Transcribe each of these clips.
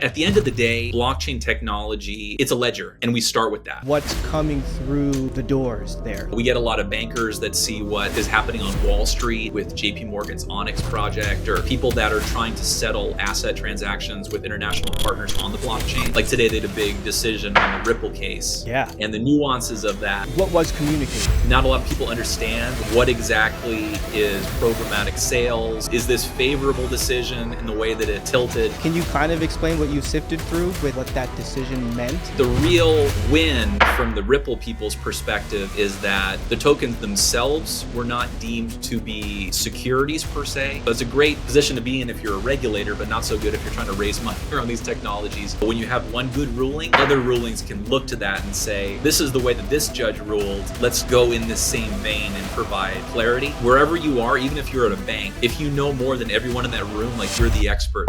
At the end of the day, blockchain technology, it's a ledger, and we start with that. What's coming through the doors there? We get a lot of bankers that see what is happening on Wall Street with JP Morgan's Onyx project, or people that are trying to settle asset transactions with international partners on the blockchain. Like today, they did a big decision on the Ripple case. Yeah. And the nuances of that. What was communicated? Not a lot of people understand what exactly is programmatic sales. Is this favorable decision in the way that it tilted? Can you kind of explain what you sifted through with what that decision meant? The real win from the Ripple people's perspective is that the tokens themselves were not deemed to be securities per se. So it's a great position to be in if you're a regulator, but not so good if you're trying to raise money around these technologies. But when you have one good ruling, other rulings can look to that and say, this is the way that this judge ruled. Let's go in this same vein and provide clarity. Wherever you are, even if you're at a bank, if you know more than everyone in that room, like you're the expert.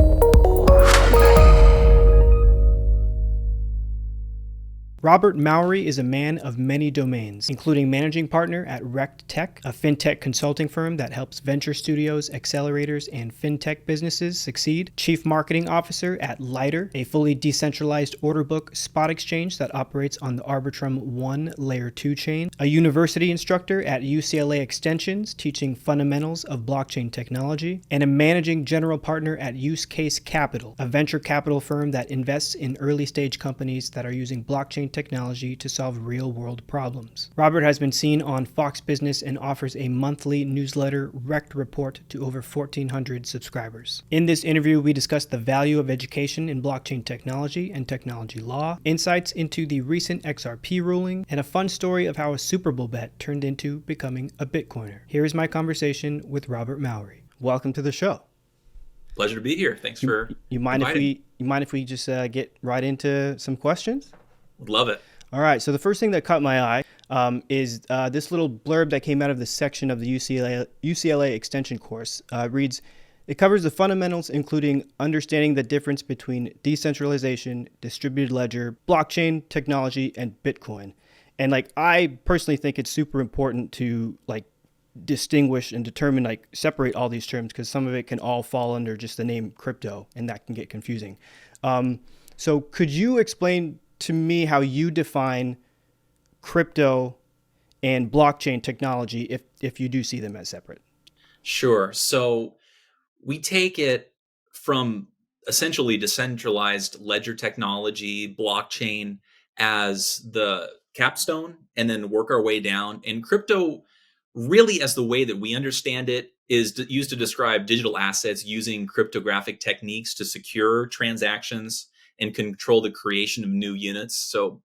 Robert Mowry is a man of many domains, including managing partner at RecTech, a fintech consulting firm that helps venture studios, accelerators, and fintech businesses succeed, chief marketing officer at Lighter, a fully decentralized order book spot exchange that operates on the Arbitrum 1 Layer 2 chain, a university instructor at UCLA Extensions teaching fundamentals of blockchain technology, and a managing general partner at Use Case Capital, a venture capital firm that invests in early stage companies that are using blockchain technology to solve real-world problems. Robert has been seen on Fox Business and offers a monthly newsletter, Rect Report, to over 1,400 subscribers. In this interview, we discuss the value of education in blockchain technology and technology law, insights into the recent XRP ruling, and a fun story of how a Superbowl bet turned into becoming a Bitcoiner. Here is my conversation with Robert Mowry. Welcome to the show. Pleasure to be here. Thanks for inviting. You mind if we just get right into some questions? Would love it. All right. So the first thing that caught my eye is this little blurb that came out of this section of the UCLA extension course. Reads, it covers the fundamentals, including understanding the difference between decentralization, distributed ledger, blockchain technology, and Bitcoin. And I personally think it's super important to distinguish and determine, separate all these terms, because some of it can all fall under just the name crypto, and that can get confusing. So could you explain to me how you define crypto and blockchain technology if you do see them as separate? Sure. So we take it from essentially decentralized ledger technology, blockchain as the capstone, and then work our way down. And crypto, really as the way that we understand it, is used to describe digital assets using cryptographic techniques to secure transactions and control the creation of new units. So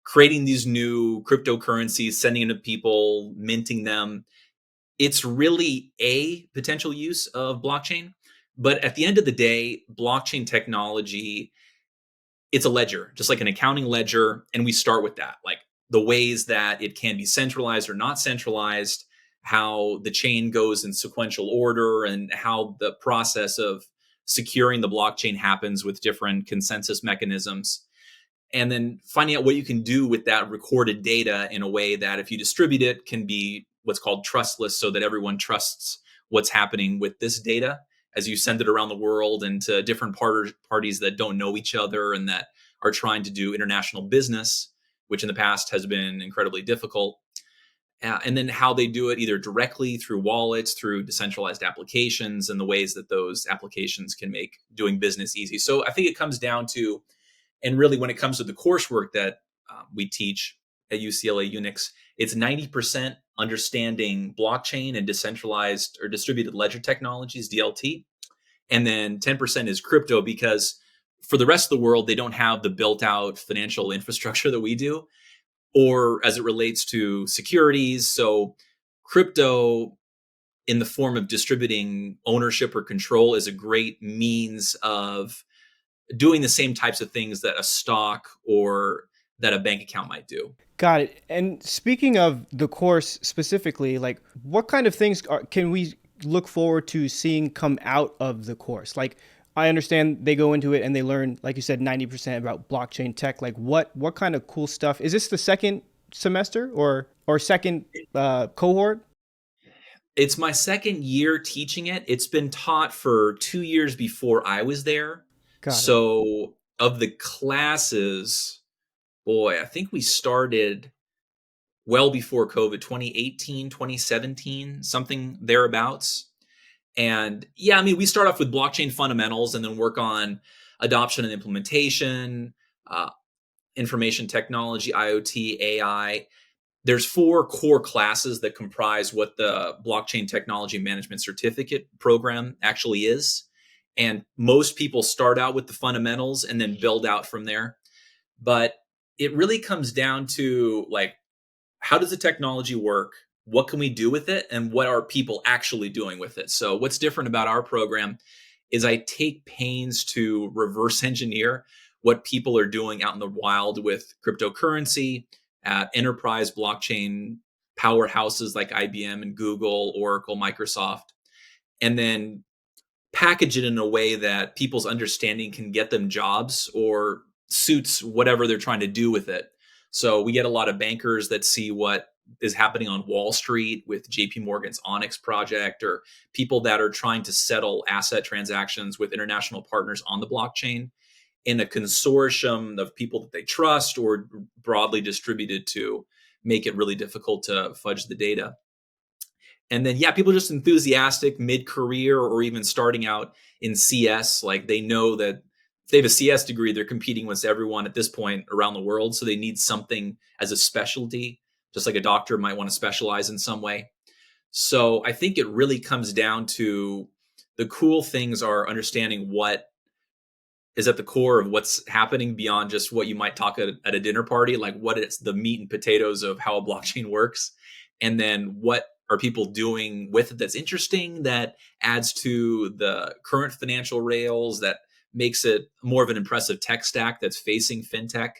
creating these new cryptocurrencies, sending them to people, minting them, it's really a potential use of blockchain. But at the end of the day, blockchain technology, it's a ledger, just like an accounting ledger. And we start with that, like the ways that it can be centralized or not centralized, how the chain goes in sequential order, and how the process of securing the blockchain happens with different consensus mechanisms. And then finding out what you can do with that recorded data in a way that, if you distribute it, can be what's called trustless, so that everyone trusts what's happening with this data as you send it around the world and to different parties that don't know each other and that are trying to do international business, which in the past has been incredibly difficult. And then how they do it, either directly through wallets, through decentralized applications, and the ways that those applications can make doing business easy. So I think it comes down to, and really when it comes to the coursework that we teach at UCLA Unix, it's 90% understanding blockchain and decentralized or distributed ledger technologies, DLT. And then 10% is crypto, because for the rest of the world, they don't have the built out financial infrastructure that we do, or as it relates to securities. So crypto in the form of distributing ownership or control is a great means of doing the same types of things that a stock or that a bank account might do. Got it. And speaking of the course specifically, what kind of things can we look forward to seeing come out of the course? I understand they go into it and they learn, like you said, 90% about blockchain tech. What kind of cool stuff? Is this the second semester or second cohort? It's my second year teaching it. It's been taught for 2 years before I was there. So of the classes, boy, I think we started well before COVID, 2018, 2017, something thereabouts. And yeah, I mean, we start off with blockchain fundamentals and then work on adoption and implementation, uh, information technology, IoT, AI. There's 4 core classes that comprise what the blockchain technology management certificate program actually is. And most people start out with the fundamentals and then build out from there. But it really comes down to like, how does the technology work? What can we do with it? And what are people actually doing with it? So, what's different about our program is I take pains to reverse engineer what people are doing out in the wild with cryptocurrency at enterprise blockchain powerhouses like IBM and Google, Oracle, Microsoft, and then package it in a way that people's understanding can get them jobs or suits whatever they're trying to do with it. So we get a lot of bankers that see what is happening on Wall Street with JP Morgan's Onyx project, or people that are trying to settle asset transactions with international partners on the blockchain in a consortium of people that they trust or broadly distributed to make it really difficult to fudge the data. And then, yeah, people are just enthusiastic mid-career or even starting out in CS. Like they know that if they have a CS degree, they're competing with everyone at this point around the world. So they need something as a specialty, just like a doctor might want to specialize in some way. So I think it really comes down to the cool things are understanding what is at the core of what's happening beyond just what you might talk at a dinner party, like what is the meat and potatoes of how a blockchain works. And then what are people doing with it that's interesting, that adds to the current financial rails, that makes it more of an impressive tech stack that's facing fintech.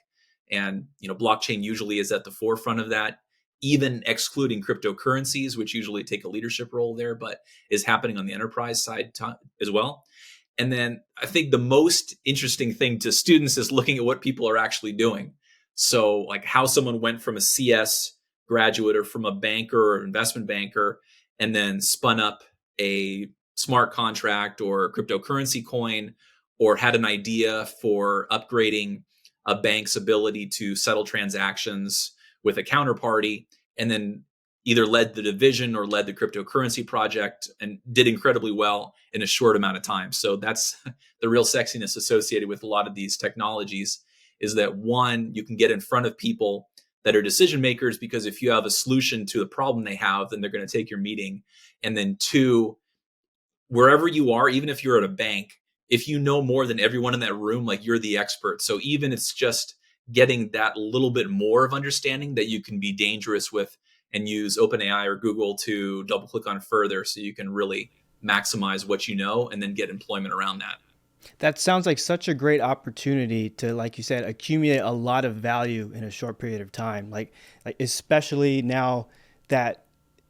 And blockchain usually is at the forefront of that, even excluding cryptocurrencies, which usually take a leadership role there, but is happening on the enterprise side as well. And then I think the most interesting thing to students is looking at what people are actually doing. So like how someone went from a CS graduate or from a banker or investment banker and then spun up a smart contract or cryptocurrency coin, or had an idea for upgrading a bank's ability to settle transactions with a counterparty, and then either led the division or led the cryptocurrency project and did incredibly well in a short amount of time. So that's the real sexiness associated with a lot of these technologies, is that one, you can get in front of people that are decision makers, because if you have a solution to the problem they have, then they're going to take your meeting. And then two, wherever you are, even if you're at a bank, if you know more than everyone in that room, like you're the expert. So even it's just getting that little bit more of understanding that you can be dangerous with and use OpenAI or Google to double click on further, so you can really maximize what you know and then get employment around that. That sounds like such a great opportunity to, like you said, accumulate a lot of value in a short period of time. Like especially now that,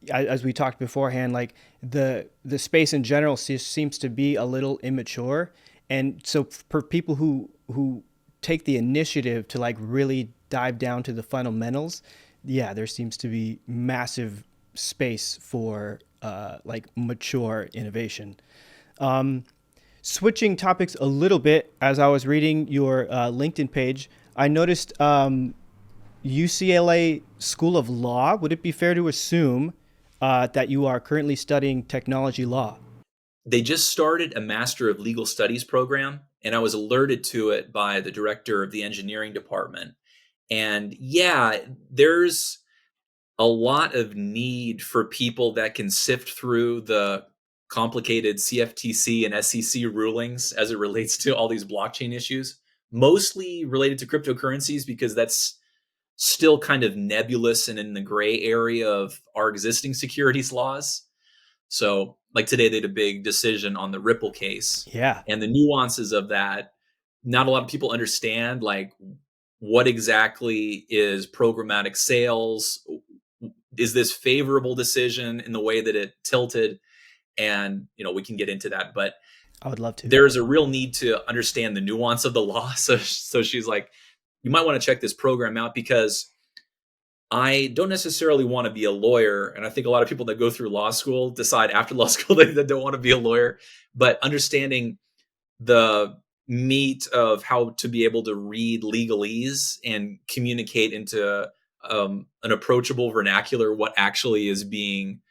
as we talked beforehand, like the space in general seems to be a little immature, and so for people who take the initiative to like really dive down to the fundamentals, yeah, there seems to be massive space for like mature innovation. Switching topics a little bit, as I was reading your LinkedIn page, I noticed UCLA School of Law. Would it be fair to assume that you are currently studying technology law? They just started a Master of Legal Studies program, and I was alerted to it by the director of the engineering department. And yeah, there's a lot of need for people that can sift through the complicated CFTC and SEC rulings as it relates to all these blockchain issues, mostly related to cryptocurrencies, because that's still kind of nebulous and in the gray area of our existing securities laws. So, like today, they had a big decision on the Ripple case, Yeah. and the nuances of that. Not a lot of people understand, like, what exactly is programmatic sales? Is this favorable decision in the way that it tilted? And we can get into that, but I would love to. there's a real need to understand the nuance of the law. So she's like, you might want to check this program out, because I don't necessarily want to be a lawyer. And I think a lot of people that go through law school decide after law school that they don't want to be a lawyer. But understanding the meat of how to be able to read legalese and communicate into an approachable vernacular what actually is being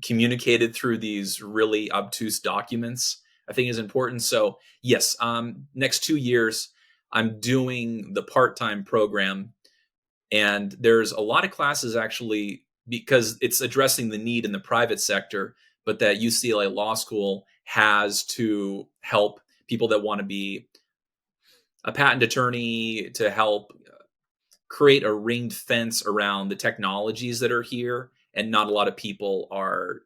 communicated through these really obtuse documents, I think is important. So yes, next 2 years, I'm doing the part-time program, and there's a lot of classes actually because it's addressing the need in the private sector, but that UCLA Law School has to help people that want to be a patent attorney, to help create a ringed fence around the technologies that are here, and not a lot of people are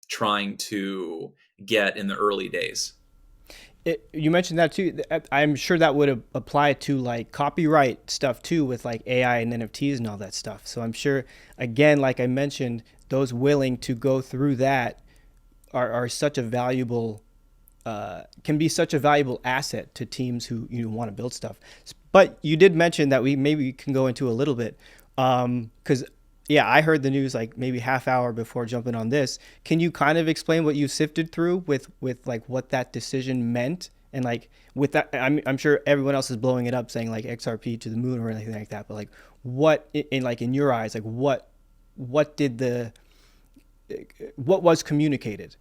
trying to get in the early days. You mentioned that too. I'm sure that would apply to like copyright stuff too, with like AI and NFTs and all that stuff. So I'm sure, again, like I mentioned, those willing to go through that are such a valuable, can be such a valuable asset to teams who want to build stuff. But you did mention that we maybe can go into a little bit, because yeah, I heard the news like maybe half hour before jumping on this. Can you kind of explain what you sifted through with like what that decision meant? And like with that, I'm sure everyone else is blowing it up saying like XRP to the moon or anything like that. But like what in your eyes, like what did what was communicated?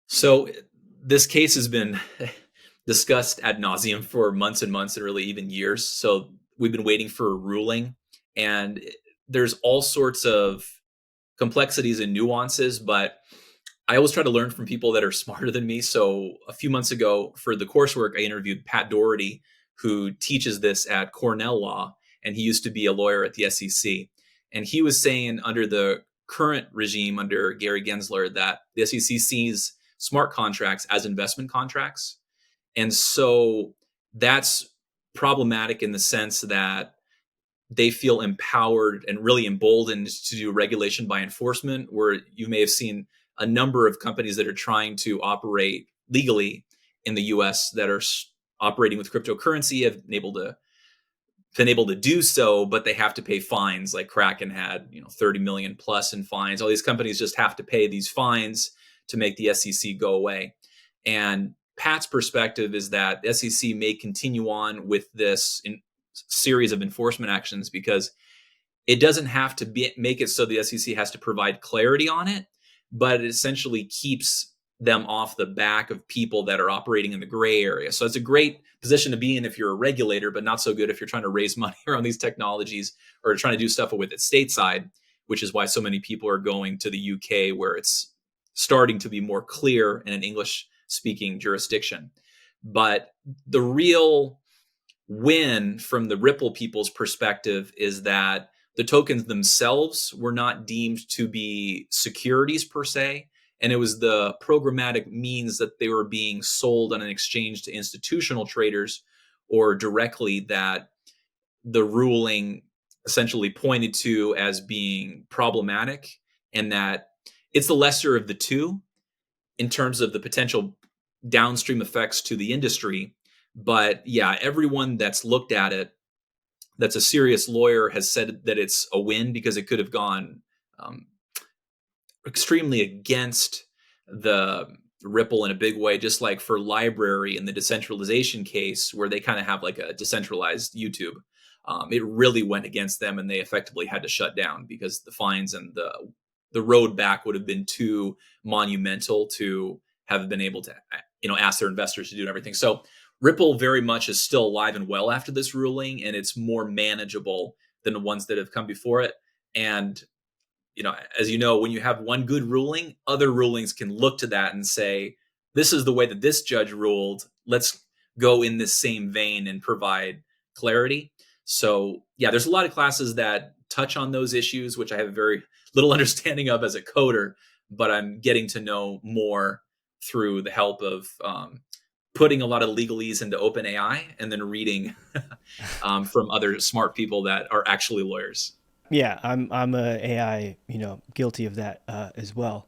So this case has been discussed ad nauseum for months and months, and really even years. So we've been waiting for a ruling, and there's all sorts of complexities and nuances, but I always try to learn from people that are smarter than me. So a few months ago for the coursework, I interviewed Pat Doherty, who teaches this at Cornell Law, and he used to be a lawyer at the SEC. And he was saying under the current regime under Gary Gensler that the SEC sees smart contracts as investment contracts. And so that's problematic in the sense that they feel empowered and really emboldened to do regulation by enforcement, where you may have seen a number of companies that are trying to operate legally in the US that are operating with cryptocurrency have been able to do so, but they have to pay fines. Like Kraken had 30 million plus in fines. All these companies just have to pay these fines to make the SEC go away. And Pat's perspective is that the SEC may continue on with this series of enforcement actions because it doesn't have to make it so the SEC has to provide clarity on it, but it essentially keeps them off the back of people that are operating in the gray area. So it's a great position to be in if you're a regulator, but not so good if you're trying to raise money around these technologies or trying to do stuff with it stateside, which is why so many people are going to the UK, where it's starting to be more clear in an English speaking jurisdiction. But the real win from the Ripple people's perspective is that the tokens themselves were not deemed to be securities per se, and it was the programmatic means that they were being sold on an exchange to institutional traders or directly that the ruling essentially pointed to as being problematic, and that it's the lesser of the two in terms of the potential downstream effects to the industry. But yeah, everyone that's looked at it, that's a serious lawyer, has said that it's a win because it could have gone extremely against the Ripple in a big way, just like for Library in the decentralization case, where they kind of have like a decentralized YouTube. It really went against them, and they effectively had to shut down because the fines and the road back would have been too monumental to have been able to ask their investors to do everything. So Ripple very much is still alive and well after this ruling, and it's more manageable than the ones that have come before it. And as you know, when you have one good ruling, other rulings can look to that and say, this is the way that this judge ruled. Let's go in this same vein and provide clarity. So yeah, there's a lot of classes that touch on those issues, which I have very little understanding of as a coder, but I'm getting to know more through the help of putting a lot of legalese into OpenAI and then reading from other smart people that are actually lawyers. Yeah, I'm a AI, guilty of that as well.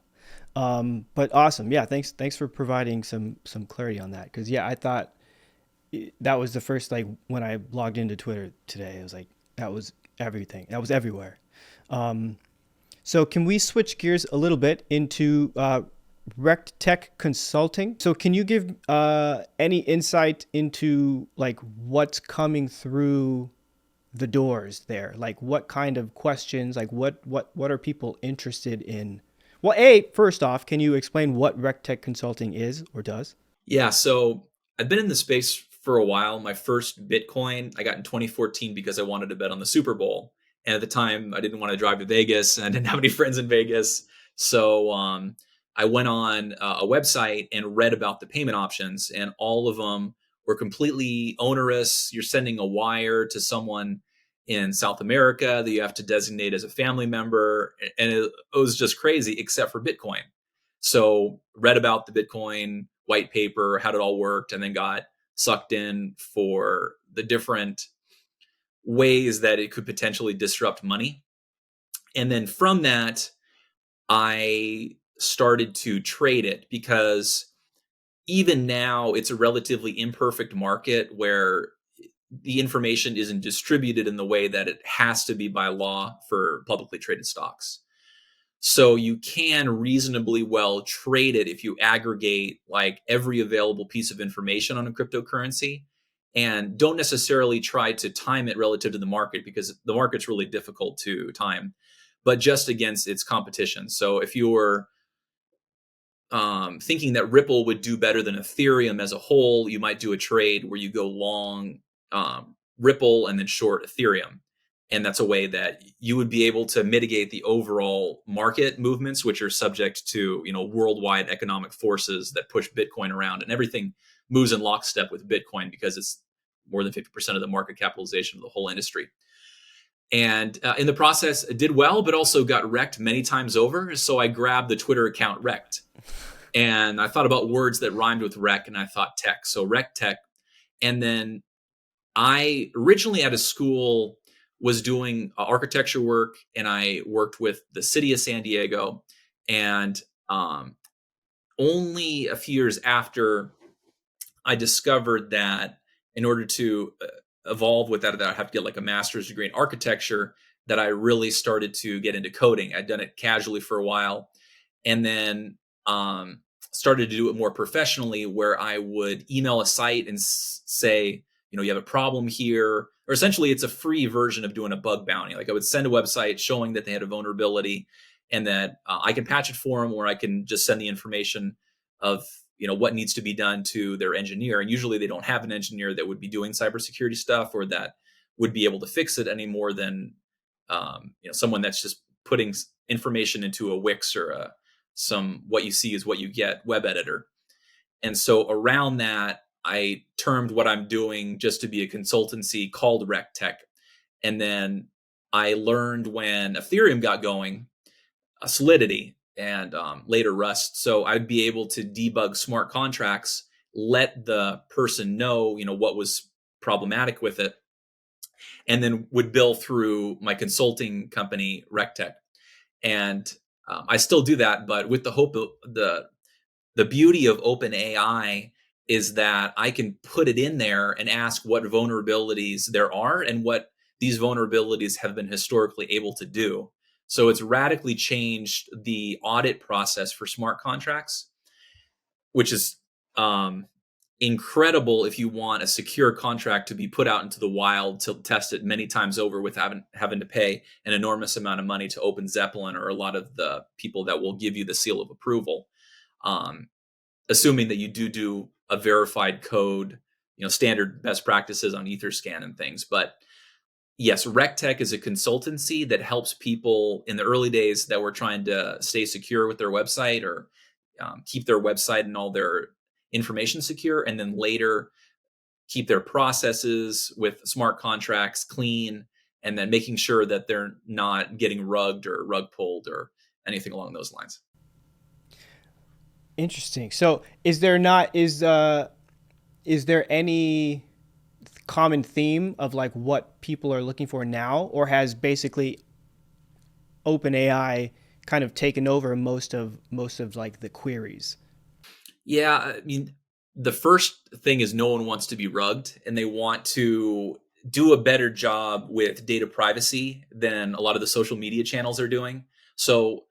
But awesome. Yeah, thanks for providing some clarity on that. Because yeah, I thought that was the first, like when I logged into Twitter today, it was like that was everything. That was everywhere. So can we switch gears a little bit into RecTech Consulting. So can you give any insight into like what's coming through the doors there? Like what kind of questions, like what are people interested in? Well, first off, can you explain what RecTech Consulting is or does? Yeah, so I've been in the space for a while. My first Bitcoin I got in 2014 because I wanted to bet on the Super Bowl. And at the time, I didn't want to drive to Vegas and I didn't have any friends in Vegas. So I went on a website and read about the payment options, and all of them were completely onerous. You're sending a wire to someone in South America that you have to designate as a family member. And it was just crazy, except for Bitcoin. So read about the Bitcoin white paper, how it all worked, and then got sucked in for the different ways that it could potentially disrupt money. And then from that, I started to trade it because even now it's a relatively imperfect market where the information isn't distributed in the way that it has to be by law for publicly traded stocks. So you can reasonably well trade it if you aggregate like every available piece of information on a cryptocurrency, and don't necessarily try to time it relative to the market because the market's really difficult to time, but just against its competition. So if you were thinking that Ripple would do better than Ethereum as a whole, you might do a trade where you go long Ripple and then short Ethereum. And that's a way that you would be able to mitigate the overall market movements, which are subject to, worldwide economic forces that push Bitcoin around, and everything moves in lockstep with Bitcoin because it's more than 50% of the market capitalization of the whole industry. And in the process, it did well, but also got wrecked many times over. So I grabbed the Twitter account wrecked. And I thought about words that rhymed with rec, and I thought tech. So RecTech. And then I originally at a school was doing architecture work, and I worked with the city of San Diego. And only a few years after, I discovered that in order to evolve with that I have to get like a master's degree in architecture, that I really started to get into coding. I'd done it casually for a while, and then started to do it more professionally, where I would email a site and say, you have a problem here, or essentially it's a free version of doing a bug bounty. Like I would send a website showing that they had a vulnerability, and that I can patch it for them, or I can just send the information of what needs to be done to their engineer. And usually they don't have an engineer that would be doing cybersecurity stuff or that would be able to fix it any more than someone that's just putting information into a Wix or some what you see is what you get web editor. And so around that, I termed what I'm doing just to be a consultancy called RecTech. And then I learned when Ethereum got going, Solidity, and later Rust. So I'd be able to debug smart contracts, let the person know, what was problematic with it, and then would bill through my consulting company, RecTech. And I still do that, but with the hope of the beauty of open AI is that I can put it in there and ask what vulnerabilities there are and what these vulnerabilities have been historically able to do. So it's radically changed the audit process for smart contracts, which is incredible if you want a secure contract to be put out into the wild to test it many times over without having to pay an enormous amount of money to Open Zeppelin or a lot of the people that will give you the seal of approval. Assuming that you do a verified code, standard best practices on Etherscan and things. But yes, RecTech is a consultancy that helps people in the early days that were trying to stay secure with their website, or keep their website and all their information secure, and then later keep their processes with smart contracts clean, and then making sure that they're not getting rugged or rug pulled or anything along those lines. Interesting. So, is there any common theme of like what people are looking for now, or has basically OpenAI kind of taken over most of like the queries? Yeah, I mean, the first thing is no one wants to be rugged, and they want to do a better job with data privacy than a lot of the social media channels are doing. So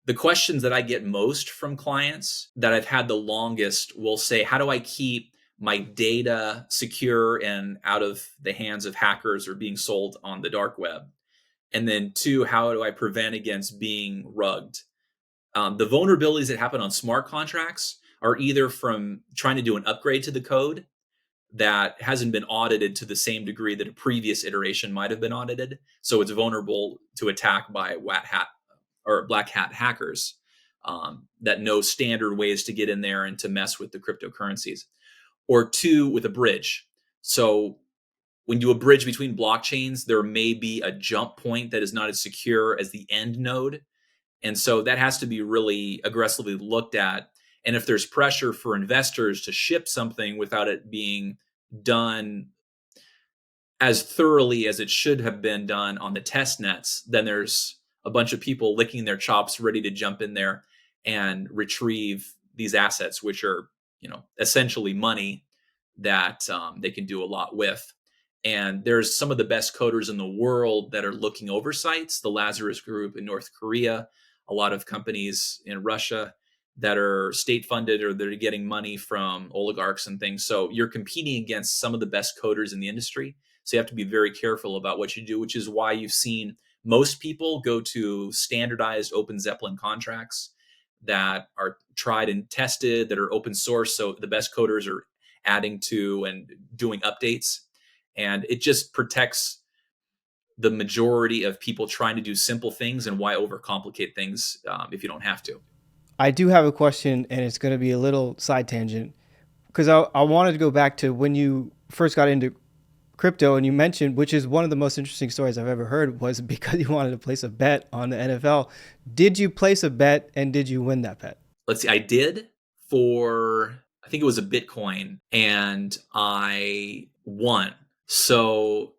The questions that I get most from clients that I've had the longest will say, how do I keep my data secure and out of the hands of hackers or being sold on the dark web? And then two, how do I prevent against being rugged? The vulnerabilities that happen on smart contracts are either from trying to do an upgrade to the code that hasn't been audited to the same degree that a previous iteration might have been audited. So it's vulnerable to attack by white hat or black hat hackers that know standard ways to get in there and to mess with the cryptocurrencies. Or two, with a bridge. So when you do a bridge between blockchains, there may be a jump point that is not as secure as the end node. And so that has to be really aggressively looked at. And if there's pressure for investors to ship something without it being done as thoroughly as it should have been done on the test nets, then there's a bunch of people licking their chops ready to jump in there and retrieve these assets, which are, essentially money that they can do a lot with. And there's some of the best coders in the world that are looking over sites, the Lazarus Group in North Korea, a lot of companies in Russia that are state funded or they're getting money from oligarchs and things. So you're competing against some of the best coders in the industry. So you have to be very careful about what you do, which is why you've seen most people go to standardized Open Zeppelin contracts that are tried and tested, that are open source. So the best coders are adding to and doing updates. And it just protects the majority of people trying to do simple things, and why overcomplicate things if you don't have to. I do have a question, and it's going to be a little side tangent, because I wanted to go back to when you first got into crypto, and you mentioned, which is one of the most interesting stories I've ever heard, was because you wanted to place a bet on the NFL. Did you place a bet, and did you win that bet? Let's see. I did for, I think it was a Bitcoin, and I won. So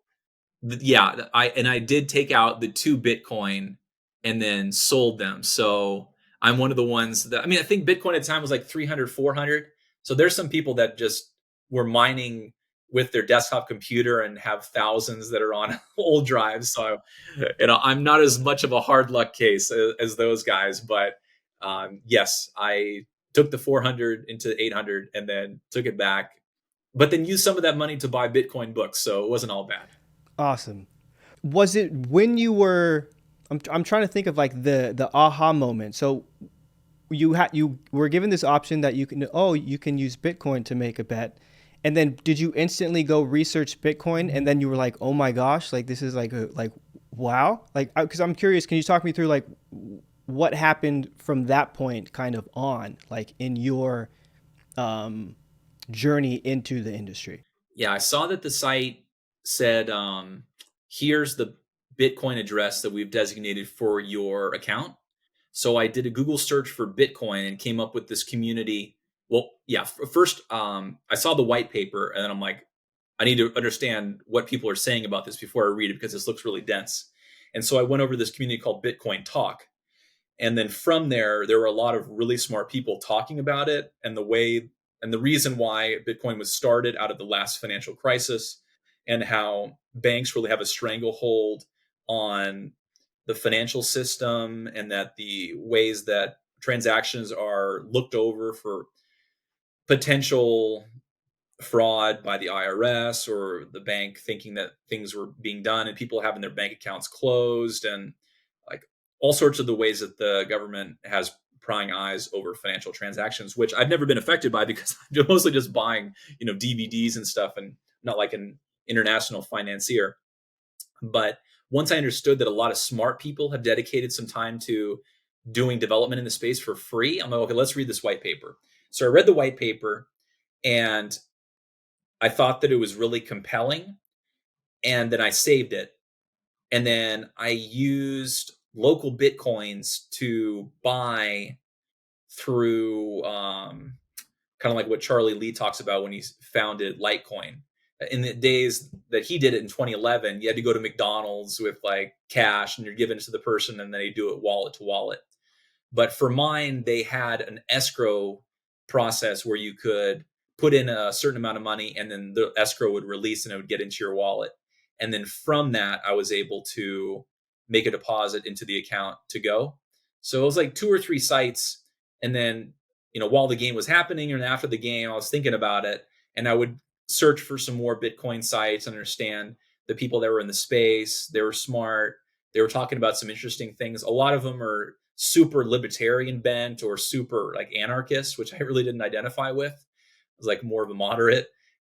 yeah, I did take out the 2 Bitcoin and then sold them. So I'm one of the ones that, I think Bitcoin at the time was like 300, 400. So there's some people that just were mining with their desktop computer and have thousands that are on old drives. So, I'm not as much of a hard luck case as those guys, but yes, I took the 400 into 800 and then took it back, but then used some of that money to buy Bitcoin books. So it wasn't all bad. Awesome. Was it when you were? I'm trying to think of like the aha moment. So you were given this option that you can use Bitcoin to make a bet, and then did you instantly go research Bitcoin, and then you were like, oh my gosh, like this is like wow, like, because I'm curious, can you talk me through like what happened from that point kind of on, like in your journey into the industry? Yeah, I saw that the site said, here's the Bitcoin address that we've designated for your account. So I did a Google search for Bitcoin and came up with this community. Well, yeah, first I saw the white paper, and then I'm like, I need to understand what people are saying about this before I read it, because this looks really dense. And so I went over to this community called Bitcoin Talk. And then from there were a lot of really smart people talking about it, and the reason why Bitcoin was started out of the last financial crisis, and how banks really have a stranglehold on the financial system, and that the ways that transactions are looked over for potential fraud by the IRS or the bank thinking that things were being done, and people having their bank accounts closed, and like all sorts of the ways that the government has prying eyes over financial transactions, which I've never been affected by because I'm mostly just buying, DVDs and stuff, and not like an international financier. But once I understood that a lot of smart people have dedicated some time to doing development in the space for free, I'm like, okay, let's read this white paper. So I read the white paper, and I thought that it was really compelling, and then I saved it. And then I used local Bitcoins to buy through kind of like what Charlie Lee talks about when he founded Litecoin. In the days that he did it in 2011, you had to go to McDonald's with like cash, and you're giving it to the person, and then they do it wallet to wallet. But for mine, they had an escrow process where you could put in a certain amount of money, and then the escrow would release and it would get into your wallet. And then from that, I was able to make a deposit into the account to go. So it was like 2 or 3 sites. And then, while the game was happening and after the game, I was thinking about it, and I would search for some more Bitcoin sites, understand the people that were in the space. They were smart. They were talking about some interesting things. A lot of them are super libertarian bent or super like anarchist, which I really didn't identify with. I was like more of a moderate.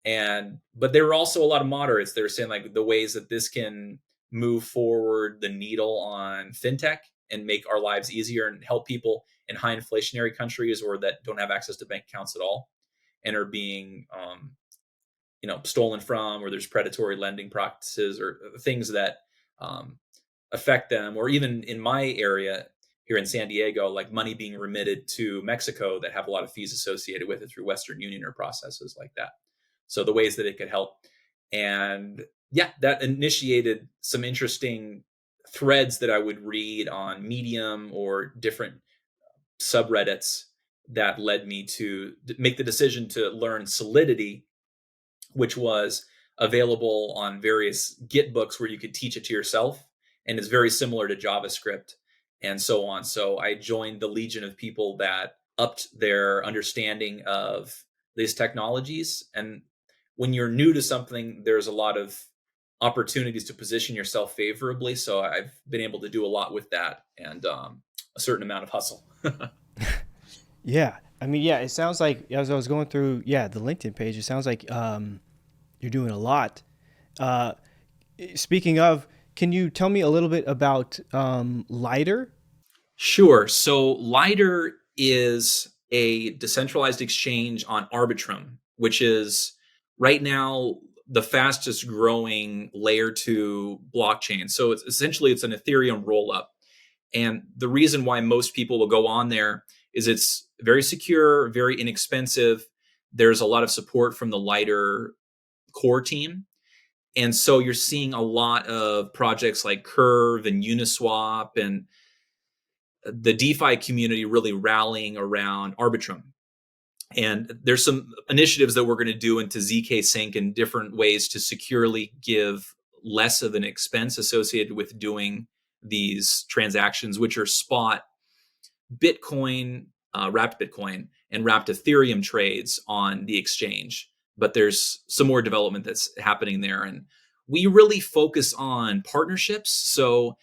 But there were also a lot of moderates. They were saying like the ways that this can move forward the needle on fintech and make our lives easier and help people in high inflationary countries or that don't have access to bank accounts at all and are being stolen from, or there's predatory lending practices or things that um, affect them, or even in my area here in San Diego, like money being remitted to Mexico that have a lot of fees associated with it through Western Union or processes like that. So the ways that it could help. And yeah, that initiated some interesting threads that I would read on Medium or different subreddits that led me to make the decision to learn Solidity, which was available on various Git books where you could teach it to yourself. And it's very similar to JavaScript and so on. So I joined the legion of people that upped their understanding of these technologies. And when you're new to something, there's a lot of opportunities to position yourself favorably. So I've been able to do a lot with that and a certain amount of hustle. Yeah. I mean, yeah, it sounds like as I was going through, yeah, the LinkedIn page, it sounds like you're doing a lot. Uh, Speaking of, can you tell me a little bit about Lighter? Sure. So Lighter is a decentralized exchange on Arbitrum, which is right now the fastest growing layer 2 blockchain. So it's an Ethereum rollup. And the reason why most people will go on there is it's very secure, very inexpensive. There's a lot of support from the Lighter core team. And so you're seeing a lot of projects like Curve and Uniswap and the DeFi community really rallying around Arbitrum. And there's some initiatives that we're going to do into ZK Sync and different ways to securely give less of an expense associated with doing these transactions, which are spot Bitcoin, wrapped Bitcoin, and wrapped Ethereum trades on the exchange. But there's some more development that's happening there. And we really focus on partnerships. So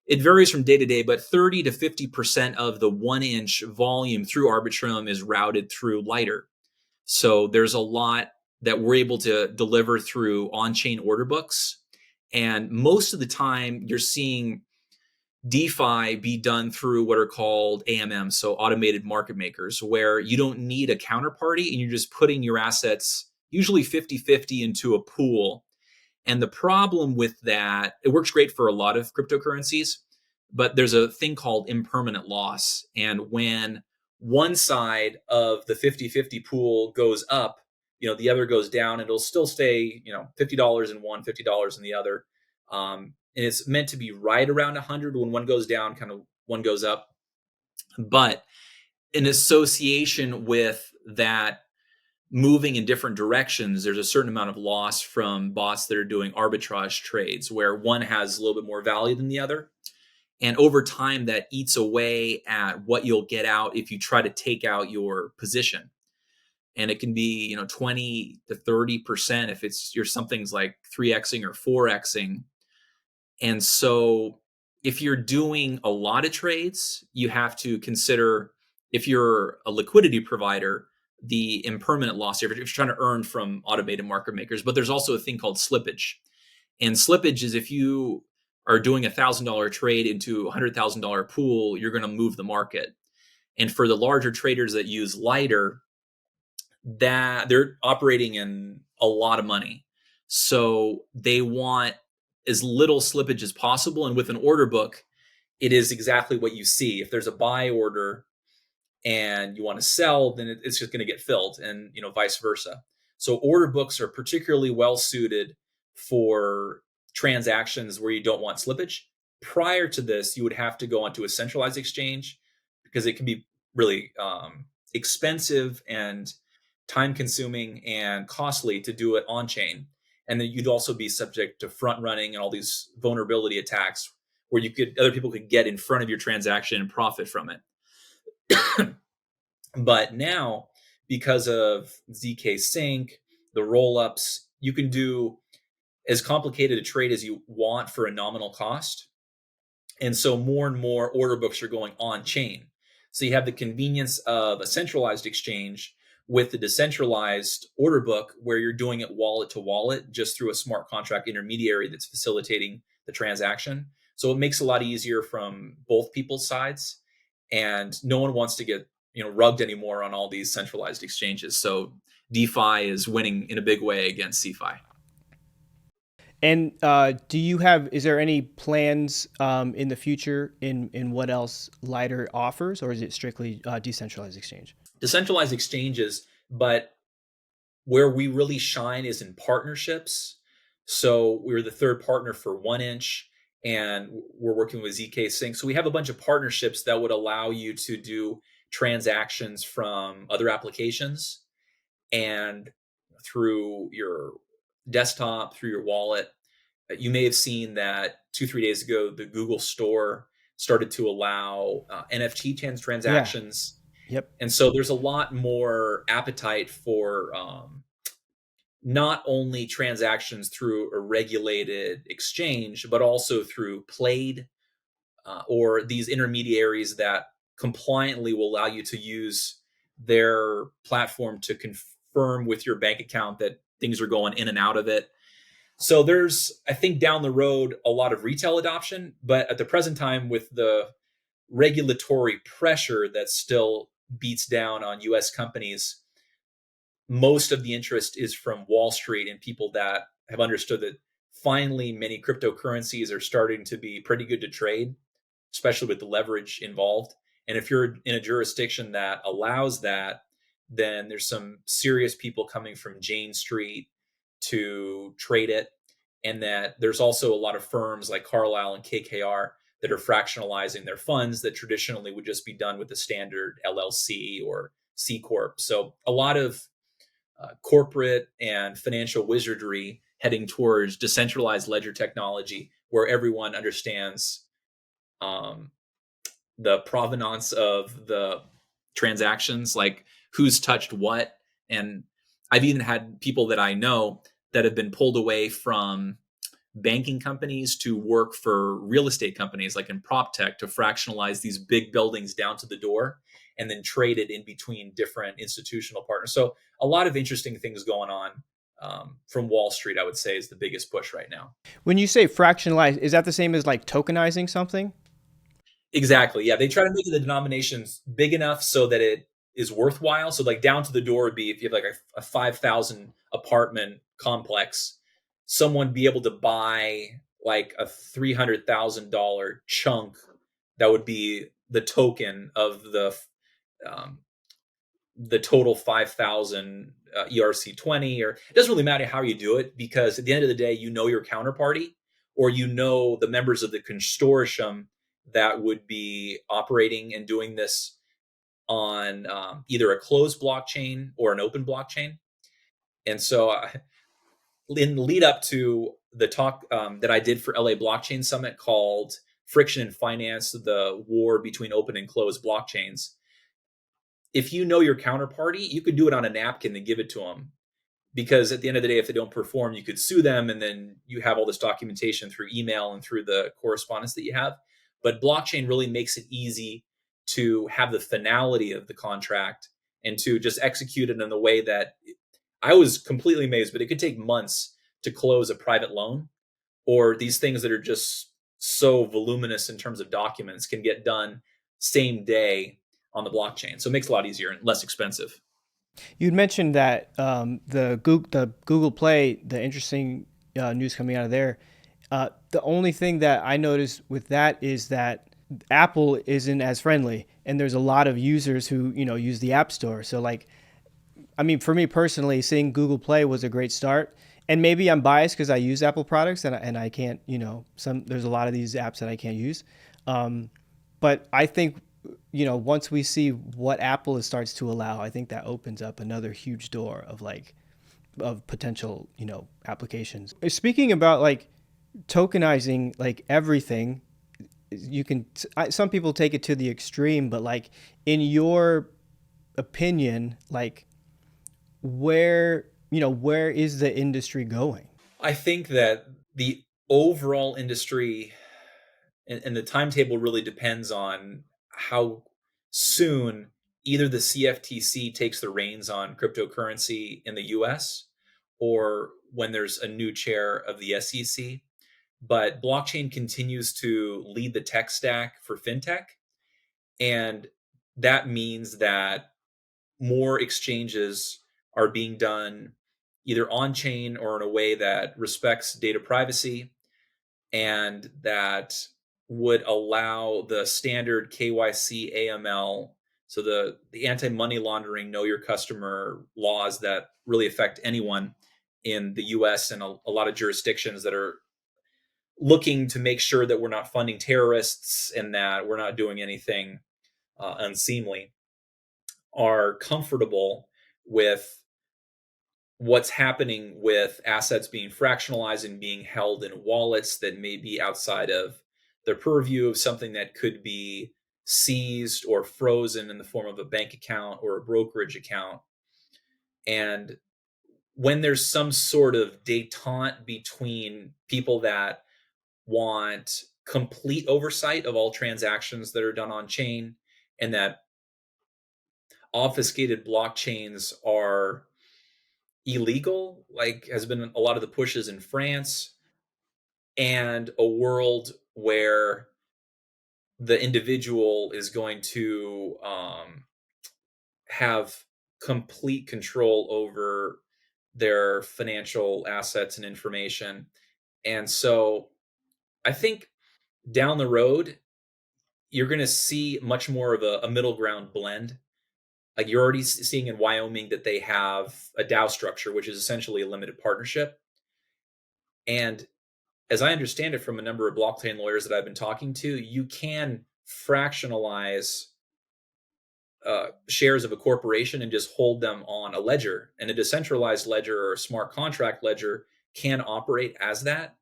it varies from day to day, but 30 to 50% of the 1 inch volume through Arbitrum is routed through Lighter. So there's a lot that we're able to deliver through on-chain order books. And most of the time, you're seeing DeFi be done through what are called AMMs, so automated market makers, where you don't need a counterparty and you're just putting your assets, usually 50-50, into a pool. And the problem with that, it works great for a lot of cryptocurrencies, but there's a thing called impermanent loss. And when one side of the 50-50 pool goes up, the other goes down, it'll still stay, $50 in one, $50 in the other. And it's meant to be right around 100 when one goes down, kind of one goes up. But in association with that moving in different directions, there's a certain amount of loss from bots that are doing arbitrage trades where one has a little bit more value than the other. And over time, that eats away at what you'll get out if you try to take out your position. And it can be, 20 to 30% if you're something's like 3xing or 4xing. And so if you're doing a lot of trades, you have to consider, if you're a liquidity provider, the impermanent loss if you're trying to earn from automated market makers. But there's also a thing called slippage. And slippage is if you are doing $1,000 trade into a $100,000 pool, you're going to move the market. And for the larger traders that use Lighter, that they're operating in a lot of money. So they want as little slippage as possible. And with an order book, it is exactly what you see. If there's a buy order and you want to sell, then it's just going to get filled, and vice versa. So order books are particularly well suited for transactions where you don't want slippage. Prior to this, you would have to go onto a centralized exchange because it can be really expensive and time consuming and costly to do it on chain. And then you'd also be subject to front running and all these vulnerability attacks where other people could get in front of your transaction and profit from it. But now, because of ZK Sync, the rollups, you can do as complicated a trade as you want for a nominal cost. And so more and more order books are going on chain. So you have the convenience of a centralized exchange with the decentralized order book where you're doing it wallet to wallet just through a smart contract intermediary that's facilitating the transaction. So it makes it a lot easier from both people's sides. And no one wants to get rugged anymore on all these centralized exchanges. So DeFi is winning in a big way against CeFi. And is there any plans in the future in what else Lighter offers, or is it strictly decentralized exchange? Decentralized exchanges, but where we really shine is in partnerships. So we're the third partner for 1inch, and we're working with ZK Sync. So we have a bunch of partnerships that would allow you to do transactions from other applications and through your desktop, through your wallet. You may have seen that 2-3 days ago, the Google Store started to allow NFT transactions. Yeah. Yep. And so there's a lot more appetite for not only transactions through a regulated exchange, but also through Plaid or these intermediaries that compliantly will allow you to use their platform to confirm with your bank account that things are going in and out of it. So there's, I think, down the road, a lot of retail adoption, but at the present time, with the regulatory pressure that still beats down on US companies, most of the interest is from Wall Street and people that have understood that finally many cryptocurrencies are starting to be pretty good to trade, especially with the leverage involved. And if you're in a jurisdiction that allows that, then there's some serious people coming from Jane Street to trade it. And that there's also a lot of firms like Carlyle and KKR that are fractionalizing their funds that traditionally would just be done with a standard LLC or C Corp. So a lot of corporate and financial wizardry heading towards decentralized ledger technology, where everyone understands the provenance of the transactions, like who's touched what. And I've even had people that I know that have been pulled away from banking companies to work for real estate companies, like in prop tech, to fractionalize these big buildings down to the door and then trade it in between different institutional partners. So a lot of interesting things going on from Wall Street, I would say, is the biggest push right now. When you say fractionalize, is that the same as like tokenizing something? Exactly. Yeah. They try to make the denominations big enough so that it is worthwhile. So like down to the door would be if you have like a 5,000 apartment complex, someone be able to buy like a $300,000 chunk that would be the token of the total 5,000 ERC20, or it doesn't really matter how you do it, because at the end of the day, you know your counterparty, or you know the members of the consortium that would be operating and doing this on either a closed blockchain or an open blockchain. And so in the lead up to the talk that I did for LA Blockchain Summit called Friction in Finance, the War Between Open and Closed Blockchains, if you know your counterparty, you could do it on a napkin and give it to them. Because at the end of the day, if they don't perform, you could sue them, and then you have all this documentation through email and through the correspondence that you have. But blockchain really makes it easy to have the finality of the contract and to just execute it in the way that I was completely amazed, but it could take months to close a private loan, or these things that are just so voluminous in terms of documents can get done same day on the blockchain. So it makes it a lot easier and less expensive. You'd mentioned that the Google Play, the interesting news coming out of there. The only thing that I noticed with that is that Apple isn't as friendly, and there's a lot of users who use the App Store. So like, I mean, for me personally, seeing Google Play was a great start. And maybe I'm biased because I use Apple products and I can't, there's a lot of these apps that I can't use. But I think once we see what Apple starts to allow, I think that opens up another huge door of potential, applications. Speaking about like tokenizing like everything, you can some people take it to the extreme, but like in your opinion, like where where is the industry going? I think that the overall industry and the timetable really depends on how soon either the CFTC takes the reins on cryptocurrency in the US or when there's a new chair of the SEC. But blockchain continues to lead the tech stack for fintech. And that means that more exchanges are being done either on chain or in a way that respects data privacy and that would allow the standard KYC AML, so the anti-money laundering know your customer laws that really affect anyone in the US and a lot of jurisdictions that are looking to make sure that we're not funding terrorists and that we're not doing anything unseemly, are comfortable with what's happening with assets being fractionalized and being held in wallets that may be outside of the purview of something that could be seized or frozen in the form of a bank account or a brokerage account. And when there's some sort of detente between people that want complete oversight of all transactions that are done on chain and that obfuscated blockchains are illegal, like has been a lot of the pushes in France, and a world where the individual is going to have complete control over their financial assets and information. And so I think down the road, you're going to see much more of a middle ground blend. Like you're already seeing in Wyoming that they have a DAO structure, which is essentially a limited partnership. And as I understand it from a number of blockchain lawyers that I've been talking to, you can fractionalize shares of a corporation and just hold them on a ledger. And a decentralized ledger or a smart contract ledger can operate as that.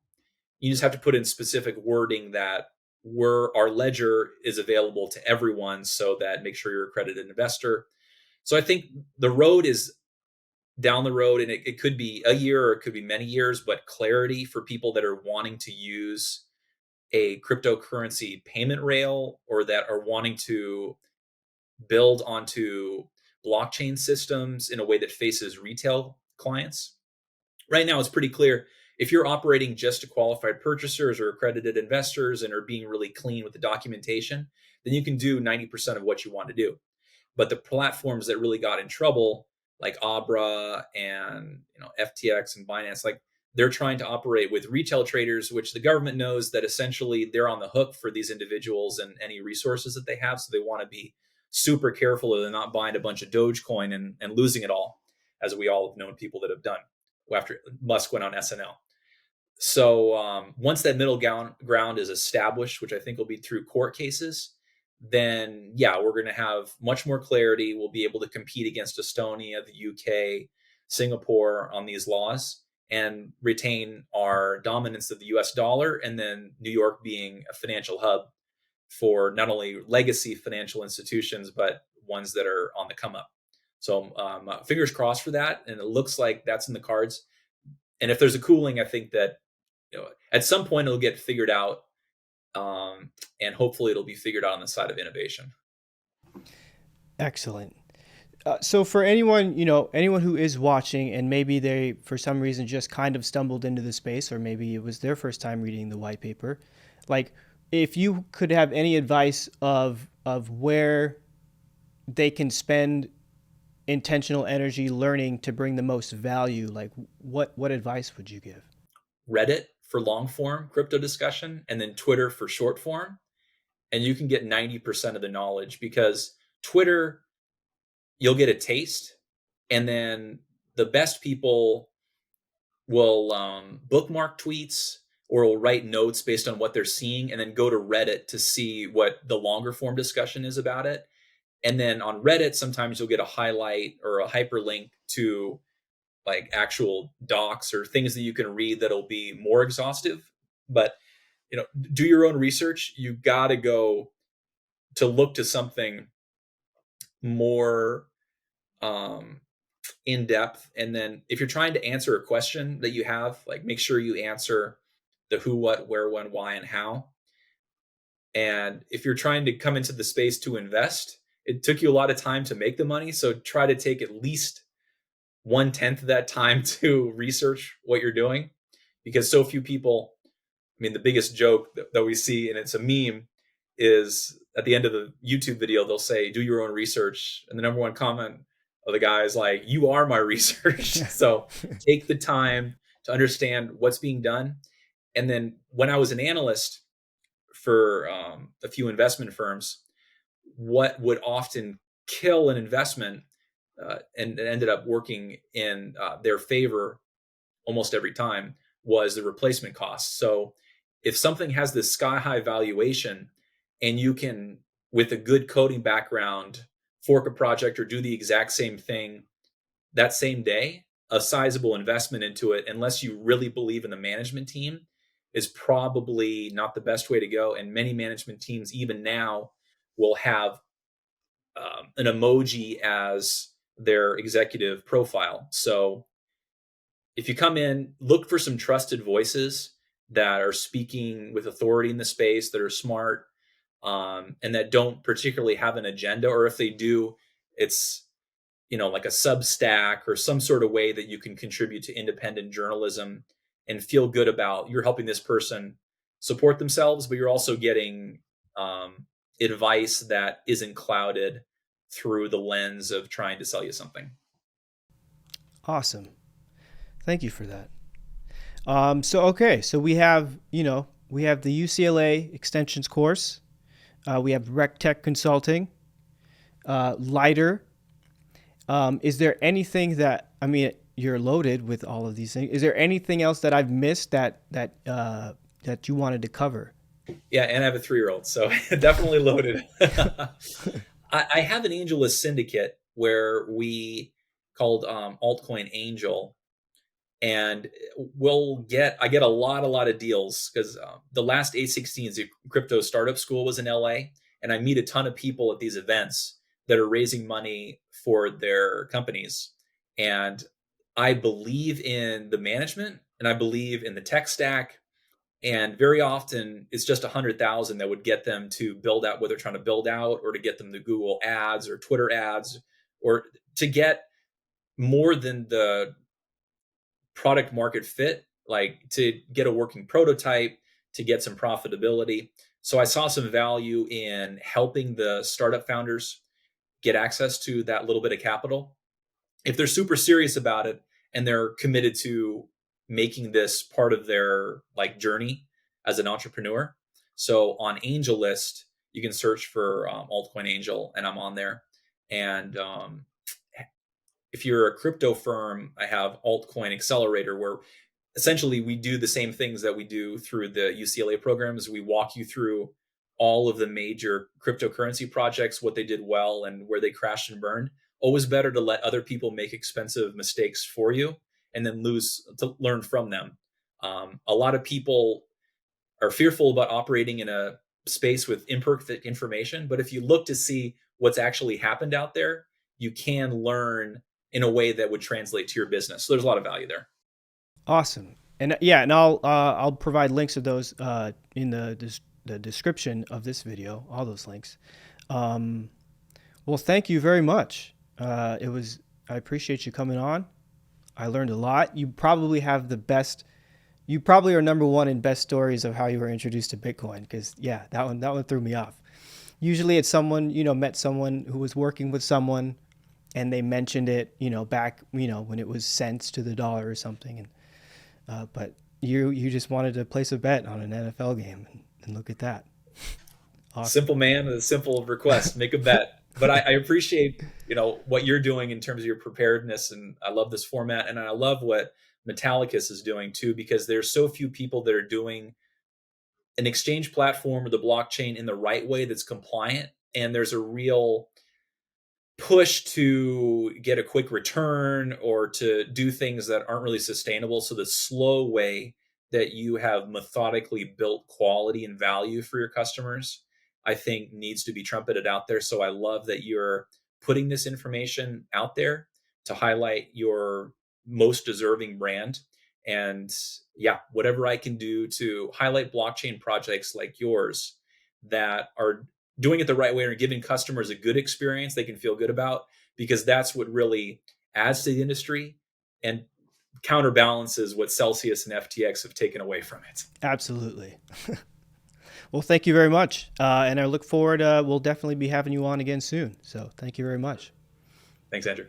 You just have to put in specific wording that our ledger is available to everyone so that make sure you're a accredited investor. So I think the road is down the road, and it could be a year or it could be many years, but clarity for people that are wanting to use a cryptocurrency payment rail or that are wanting to build onto blockchain systems in a way that faces retail clients. Right now, it's pretty clear if you're operating just to qualified purchasers or accredited investors and are being really clean with the documentation, then you can do 90% of what you want to do. But the platforms that really got in trouble, like Abra and FTX and Binance, like they're trying to operate with retail traders, which the government knows that essentially they're on the hook for these individuals and any resources that they have. So they want to be super careful that they're not buying a bunch of Dogecoin and losing it all, as we all have known people that have done after Musk went on SNL. So once that middle ground is established, which I think will be through court cases, then yeah, we're going to have much more clarity. We'll be able to compete against Estonia, the UK, Singapore on these laws and retain our dominance of the US dollar. And then New York being a financial hub for not only legacy financial institutions, but ones that are on the come up. So fingers crossed for that. And it looks like that's in the cards. And if there's a cooling, I think that at some point it'll get figured out. And hopefully it'll be figured out on the side of innovation. Excellent. So for anyone, anyone who is watching and maybe they, for some reason, just kind of stumbled into the space, or maybe it was their first time reading the white paper, like if you could have any advice of where they can spend intentional energy learning to bring the most value, like what advice would you give? Reddit for long form crypto discussion, and then Twitter for short form. And you can get 90% of the knowledge because Twitter, you'll get a taste. And then the best people will bookmark tweets or will write notes based on what they're seeing and then go to Reddit to see what the longer form discussion is about it. And then on Reddit, sometimes you'll get a highlight or a hyperlink to like actual docs or things that you can read that'll be more exhaustive. But do your own research. You got to go to look to something more um, in depth. And then if you're trying to answer a question that you have, like make sure you answer the who, what, where, when, why, and how. And if you're trying to come into the space to invest, it took you a lot of time to make the money. So try to take at least 1/10 of that time to research what you're doing, because so few people. I mean, the biggest joke that we see, and it's a meme, is at the end of the YouTube video, they'll say, do your own research. And the number one comment of the guy is like, you are my research. So take the time to understand what's being done. And then when I was an analyst for a few investment firms, what would often kill an investment and it ended up working in their favor almost every time was the replacement cost. So if something has this sky high valuation and you can, with a good coding background, fork a project or do the exact same thing that same day, a sizable investment into it, unless you really believe in the management team, is probably not the best way to go. And many management teams, even now, will have an emoji as their executive profile. So if you come in, look for some trusted voices that are speaking with authority in the space, that are smart, and that don't particularly have an agenda. Or if they do, it's like a Substack or some sort of way that you can contribute to independent journalism and feel good about you're helping this person support themselves, but you're also getting advice that isn't clouded through the lens of trying to sell you something. Awesome. Thank you for that. So we have the UCLA extensions course. We have RecTech Consulting, Lighter. Is there anything that, you're loaded with all of these things. Is there anything else that I've missed that you wanted to cover? Yeah, and I have a 3-year-old, so definitely loaded. I have an AngelList syndicate where we called Altcoin Angel, and I get a lot of deals because the last A16s, the crypto startup school, was in LA, and I meet a ton of people at these events that are raising money for their companies. And I believe in the management and I believe in the tech stack. And very often it's just 100,000 that would get them to build out what they're trying to build out, or to get them to Google ads or Twitter ads, or to get more than the product market fit, like to get a working prototype, to get some profitability. So I saw some value in helping the startup founders get access to that little bit of capital. If they're super serious about it and they're committed to making this part of their journey as an entrepreneur. So on AngelList, you can search for Altcoin Angel, and I'm on there. And if you're a crypto firm, I have Altcoin Accelerator, where essentially we do the same things that we do through the UCLA programs. We walk you through all of the major cryptocurrency projects, what they did well and where they crashed and burned. Always better to let other people make expensive mistakes for you and then learn from them. A lot of people are fearful about operating in a space with imperfect information, but if you look to see what's actually happened out there, you can learn in a way that would translate to your business. So there's a lot of value there. Awesome. And I'll provide links to those in the description of this video, all those links. Well, thank you very much. I appreciate you coming on. I learned a lot. You probably are number one in best stories of how you were introduced to Bitcoin, because that one threw me off. Usually it's someone, met someone who was working with someone and they mentioned it, back, when it was cents to the dollar or something. And, but you just wanted to place a bet on an NFL game, and look at that. Awesome. Simple man with a simple request, make a bet. But I appreciate, what you're doing in terms of your preparedness. And I love this format. And I love what Metallicus is doing too, because there's so few people that are doing an exchange platform or the blockchain in the right way that's compliant. And there's a real push to get a quick return or to do things that aren't really sustainable. So the slow way that you have methodically built quality and value for your customers, I think needs to be trumpeted out there. So I love that you're putting this information out there to highlight your most deserving brand. And yeah, whatever I can do to highlight blockchain projects like yours that are doing it the right way and giving customers a good experience they can feel good about, because that's what really adds to the industry and counterbalances what Celsius and FTX have taken away from it. Absolutely. Well, thank you very much. And I look forward, we'll definitely be having you on again soon. So thank you very much. Thanks, Andrew.